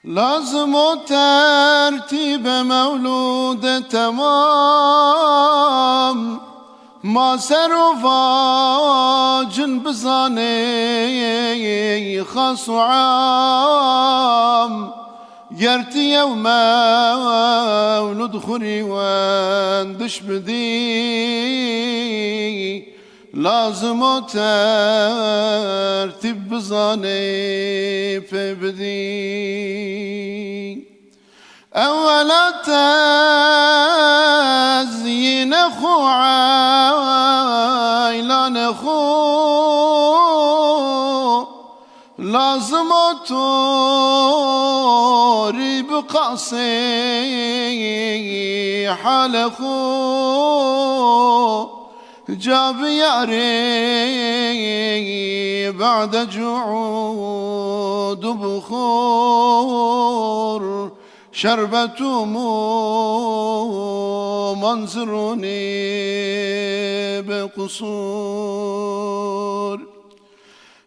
لازم ترتیب مولود تمام، ما سر و واجن بزاني خاص وعام، يرتي يوم وندخري واندش بدي، لازم ترتيب بزاني في بدي. أولا تزيين أخو عيلان أخو، لازم توري بقاسي حال أخو، جاب ياري بعد جعود بخور، شربة منظرني بقصور،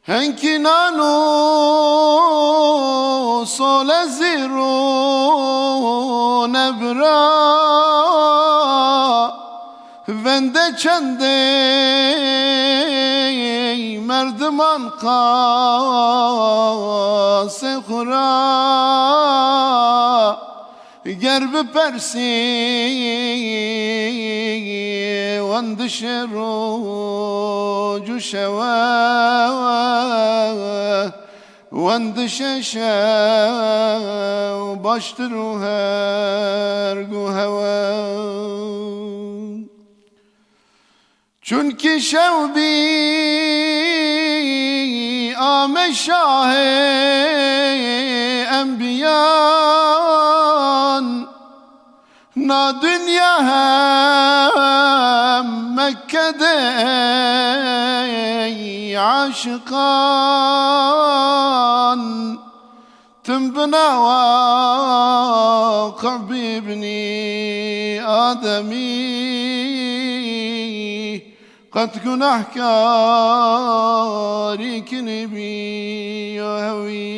هنكي نانو صول زيرو نبرا، vende çende merdiman qase khura، gerb persi wandşero cuşeva wandşeşe baştru her gu heva. Çünkü şevbi âme şâhe enbiyan، na dünya hem Mekke'de aşıkan، tüm bina vakı bibni Adem'i، قد كن أحكاري كنبي وهوي،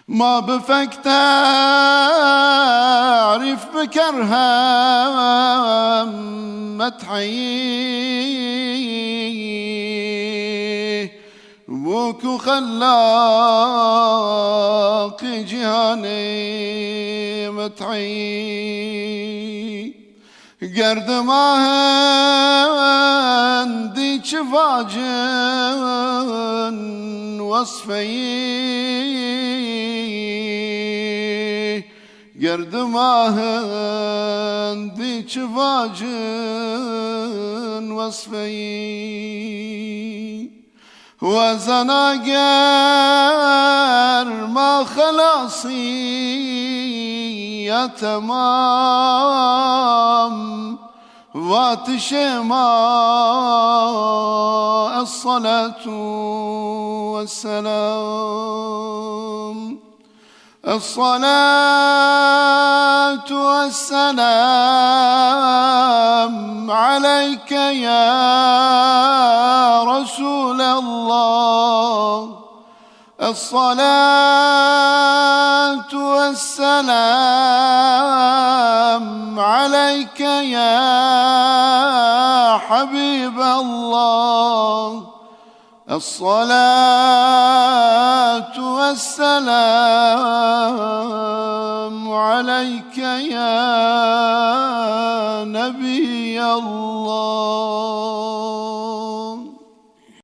ما بفك تعرف بكرها متحيي، بوكو خلاق جهاني متحيي، گرد ماهندی چواجن وصفی، گرد ماهندی چواجن وصفی، وزناگر ما خلاصی یا تمام، واتش ما الصلاة والسلام، الصلاة والسلام عليك يا رسول الله، الصلاة والسلام عليك يا حبيب الله، الصلاة والسلام عليك يا نبي الله.